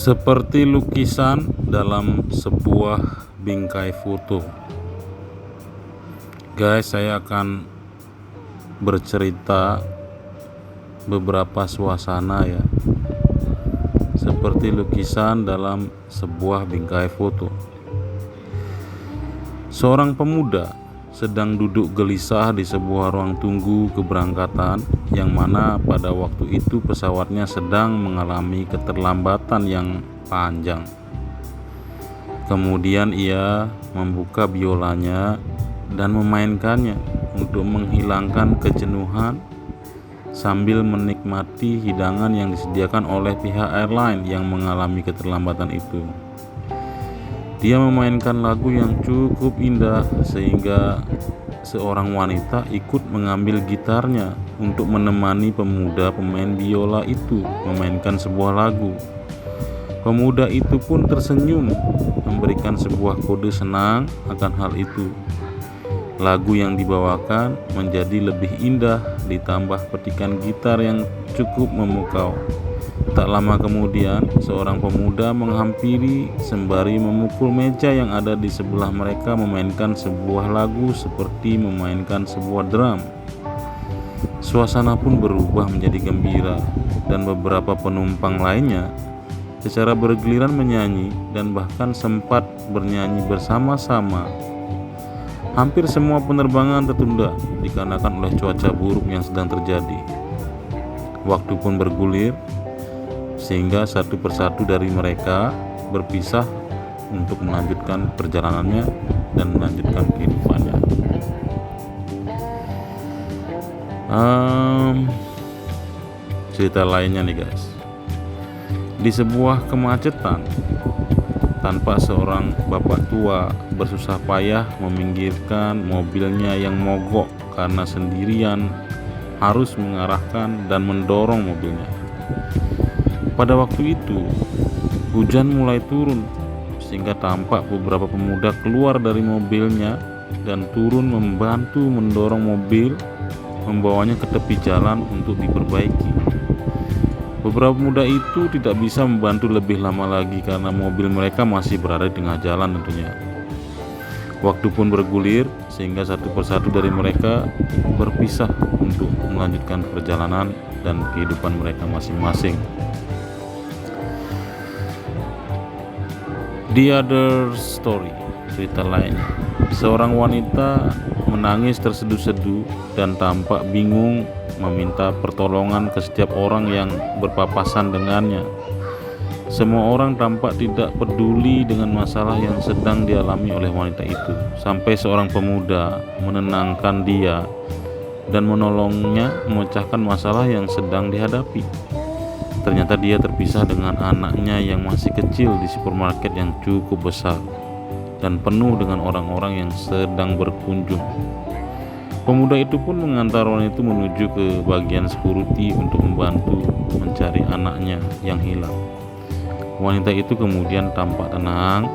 Seperti lukisan dalam sebuah bingkai foto. Guys, saya akan bercerita beberapa suasana ya. Seperti lukisan dalam sebuah bingkai foto. Seorang pemuda sedang duduk gelisah di sebuah ruang tunggu keberangkatan, yang mana pada waktu itu pesawatnya sedang mengalami keterlambatan yang panjang. Kemudian ia membuka biolanya dan memainkannya untuk menghilangkan kejenuhan sambil menikmati hidangan yang disediakan oleh pihak airline yang mengalami keterlambatan itu. Dia memainkan lagu yang cukup indah sehingga seorang wanita ikut mengambil gitarnya untuk menemani pemuda pemain biola itu memainkan sebuah lagu. Pemuda itu pun tersenyum, memberikan sebuah kode senang akan hal itu. Lagu yang dibawakan menjadi lebih indah ditambah petikan gitar yang cukup memukau. Tak lama kemudian, seorang pemuda menghampiri sembari memukul meja yang ada di sebelah mereka, memainkan sebuah lagu seperti memainkan sebuah drum. Suasana pun berubah menjadi gembira, dan beberapa penumpang lainnya secara bergiliran menyanyi dan bahkan sempat bernyanyi bersama-sama. Hampir semua penerbangan tertunda dikarenakan oleh cuaca buruk yang sedang terjadi. Waktu pun bergulir sehingga satu persatu dari mereka berpisah untuk melanjutkan perjalanannya dan melanjutkan kehidupannya. Cerita lainnya nih guys, di sebuah kemacetan, tanpa seorang bapak tua bersusah payah meminggirkan mobilnya yang mogok karena sendirian harus mengarahkan dan mendorong mobilnya. Pada waktu itu, hujan mulai turun sehingga tampak beberapa pemuda keluar dari mobilnya dan turun membantu mendorong mobil, membawanya ke tepi jalan untuk diperbaiki. Beberapa pemuda itu tidak bisa membantu lebih lama lagi karena mobil mereka masih berada di tengah jalan tentunya. Waktu pun bergulir sehingga satu persatu dari mereka berpisah untuk melanjutkan perjalanan dan kehidupan mereka masing-masing. The other story, cerita lain. Seorang wanita menangis terseduh-seduh dan tampak bingung meminta pertolongan ke setiap orang yang berpapasan dengannya. Semua orang tampak tidak peduli dengan masalah yang sedang dialami oleh wanita itu, sampai seorang pemuda menenangkan dia dan menolongnya memecahkan masalah yang sedang dihadapi. Ternyata dia terpisah dengan anaknya yang masih kecil di supermarket yang cukup besar dan penuh dengan orang-orang yang sedang berkunjung. Pemuda itu pun mengantar wanita itu menuju ke bagian security untuk membantu mencari anaknya yang hilang. Wanita itu kemudian tampak tenang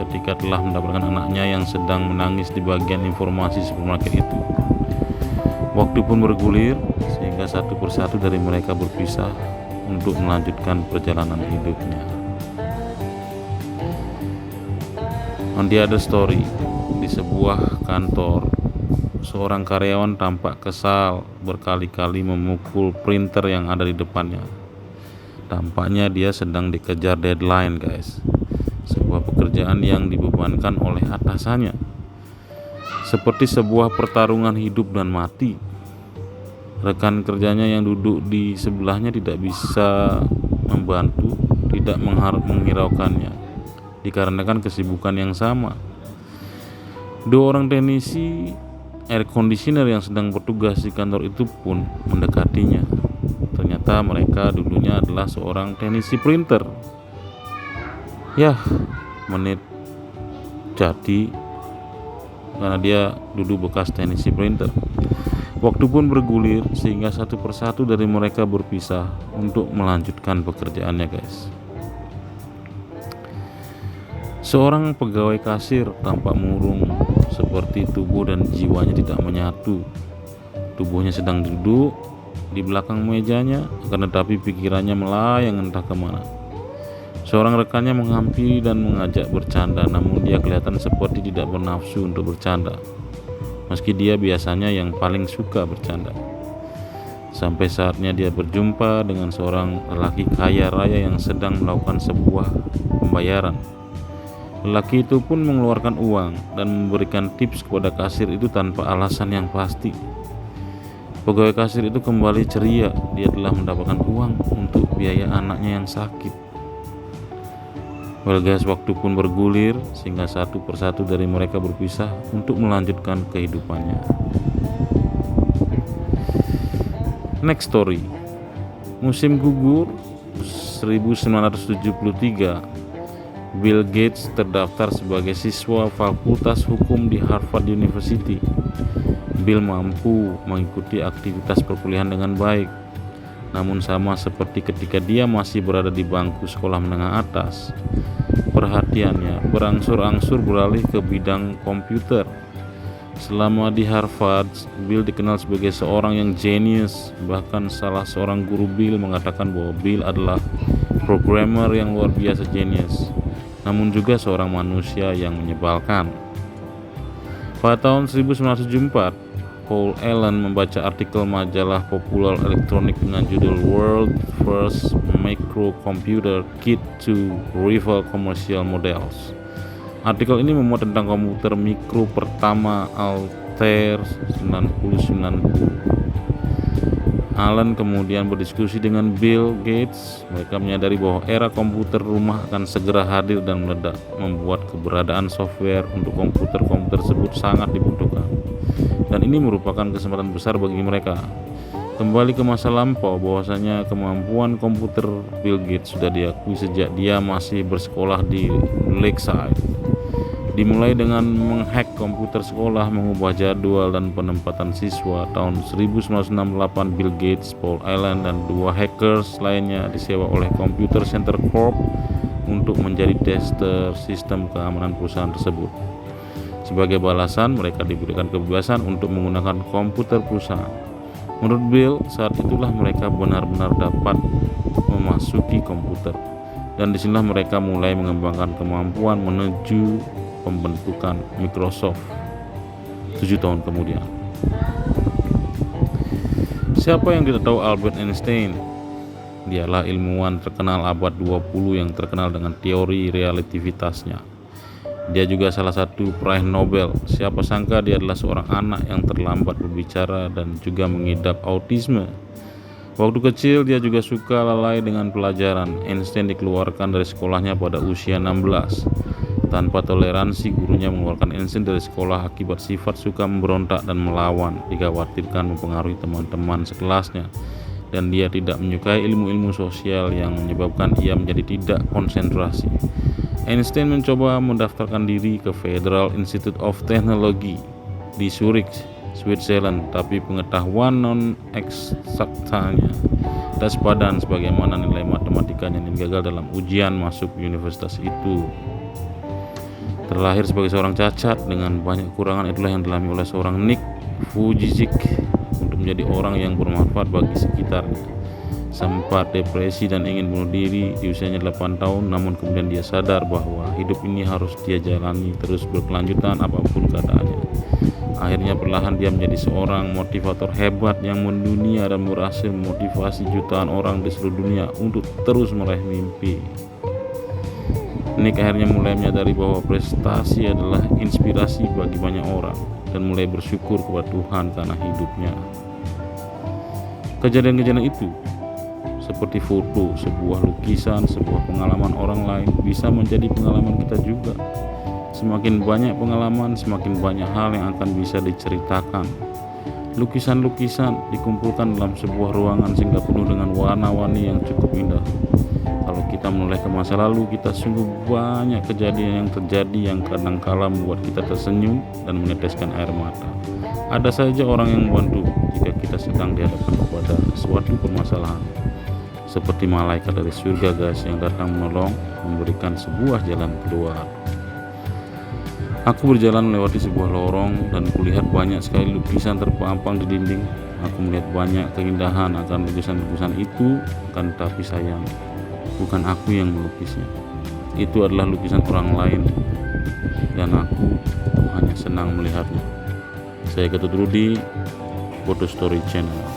ketika telah mendapatkan anaknya yang sedang menangis di bagian informasi supermarket itu. Waktu pun bergulir sehingga satu persatu dari mereka berpisah untuk melanjutkan perjalanan hidupnya. On the other story, di sebuah kantor, seorang karyawan tampak kesal berkali-kali memukul printer yang ada di depannya. Tampaknya dia sedang dikejar deadline guys, sebuah pekerjaan yang dibebankan oleh atasannya, seperti sebuah pertarungan hidup dan mati. Rekan kerjanya yang duduk di sebelahnya tidak bisa membantu, tidak menghiraukannya dikarenakan kesibukan yang sama. Dua orang teknisi air conditioner yang sedang bertugas di kantor itu pun mendekatinya. Ternyata mereka dulunya adalah seorang teknisi printer. Menit jadi karena dia dulu bekas teknisi printer. Waktu pun bergulir sehingga satu persatu dari mereka berpisah untuk melanjutkan pekerjaannya guys. Seorang pegawai kasir tampak murung, seperti tubuh dan jiwanya tidak menyatu. Tubuhnya sedang duduk di belakang mejanya, akan tetapi pikirannya melayang entah kemana. Seorang rekannya menghampiri dan mengajak bercanda, namun dia kelihatan seperti tidak bernafsu untuk bercanda, meski dia biasanya yang paling suka bercanda. Sampai saatnya dia berjumpa dengan seorang lelaki kaya raya yang sedang melakukan sebuah pembayaran. Lelaki itu pun mengeluarkan uang dan memberikan tips kepada kasir itu tanpa alasan yang pasti. Pegawai kasir itu kembali ceria, dia telah mendapatkan uang untuk biaya anaknya yang sakit. Bergas waktu pun bergulir sehingga satu persatu dari mereka berpisah untuk melanjutkan kehidupannya. Next story. Musim gugur 1973, Bill Gates terdaftar sebagai siswa Fakultas Hukum di Harvard University. Bill mampu mengikuti aktivitas perkuliahan dengan baik. Namun sama seperti ketika dia masih berada di bangku sekolah menengah atas, perhatiannya berangsur-angsur beralih ke bidang komputer. Selama di Harvard, Bill dikenal sebagai seorang yang jenius. Bahkan salah seorang guru Bill mengatakan bahwa Bill adalah programmer yang luar biasa jenius, namun juga seorang manusia yang menyebalkan. Pada tahun 1974, Paul Allen membaca artikel majalah populer elektronik dengan judul World First Microcomputer Kit to Rival Commercial Models. Artikel ini memuat tentang komputer mikro pertama Altair 9090. Allen kemudian berdiskusi dengan Bill Gates. Mereka menyadari bahwa era komputer rumah akan segera hadir dan meledak, membuat keberadaan software untuk komputer-komputer tersebut sangat dibutuhkan. Dan ini merupakan kesempatan besar bagi mereka. Kembali ke masa lampau, bahwasanya kemampuan komputer Bill Gates sudah diakui sejak dia masih bersekolah di Lakeside. Dimulai dengan menghack komputer sekolah, mengubah jadwal dan penempatan siswa. Tahun 1968, Bill Gates, Paul Allen, dan dua hackers lainnya disewa oleh Computer Center Corp untuk menjadi tester sistem keamanan perusahaan tersebut. Sebagai balasan, mereka diberikan kebebasan untuk menggunakan komputer perusahaan. Menurut Bill, saat itulah mereka benar-benar dapat memasuki komputer. Dan disinilah mereka mulai mengembangkan kemampuan menuju pembentukan Microsoft 7 tahun kemudian. Siapa yang tidak tahu Albert Einstein? Dialah ilmuwan terkenal abad 20 yang terkenal dengan teori relativitasnya. Dia juga salah satu peraih Nobel. Siapa sangka dia adalah seorang anak yang terlambat berbicara dan juga mengidap autisme. Waktu kecil dia juga suka lalai dengan pelajaran. Einstein dikeluarkan dari sekolahnya pada usia 16. Tanpa toleransi, gurunya mengeluarkan Einstein dari sekolah akibat sifat suka memberontak dan melawan. Dikhawatirkan mempengaruhi teman-teman sekelasnya, dan dia tidak menyukai ilmu-ilmu sosial yang menyebabkan ia menjadi tidak konsentrasi. Einstein mencoba mendaftarkan diri ke Federal Institute of Technology di Zurich, Switzerland, tapi pengetahuan non-eksaktanya tak sepadan sebagaimana nilai matematikanya yang gagal dalam ujian masuk universitas itu. Terlahir sebagai seorang cacat dengan banyak kekurangan, itulah yang dialami oleh seorang Nick Vujicic untuk menjadi orang yang bermanfaat bagi sekitarnya. Sempat depresi dan ingin bunuh diri di usianya 8 tahun, namun kemudian dia sadar bahwa hidup ini harus dia jalani terus berkelanjutan apapun keadaannya. Akhirnya perlahan dia menjadi seorang motivator hebat yang mendunia dan berhasil memotivasi jutaan orang di seluruh dunia untuk terus meraih mimpi. Nick akhirnya mulai menyadari bahwa prestasi adalah inspirasi bagi banyak orang dan mulai bersyukur kepada Tuhan karena hidupnya. Kejadian-kejadian itu seperti foto, sebuah lukisan, sebuah pengalaman orang lain bisa menjadi pengalaman kita juga. Semakin banyak pengalaman, semakin banyak hal yang akan bisa diceritakan. Lukisan-lukisan dikumpulkan dalam sebuah ruangan sehingga penuh dengan warna-warni yang cukup indah. Kalau kita mulai ke masa lalu, kita sungguh banyak kejadian yang terjadi yang kadang-kala membuat kita tersenyum dan meneteskan air mata. Ada saja orang yang membantu jika kita sedang dihadapkan kepada suatu permasalahan. Seperti malaikat dari surga guys yang datang menolong, memberikan sebuah jalan keluar. Aku berjalan melewati sebuah lorong dan kulihat banyak sekali lukisan terpampang di dinding. Aku melihat banyak keindahan akan lukisan-lukisan itu, kan tapi sayang, bukan aku yang melukisnya. Itu adalah lukisan orang lain dan aku hanya senang melihatnya. Saya Ketut Rudi, Photo Story Channel.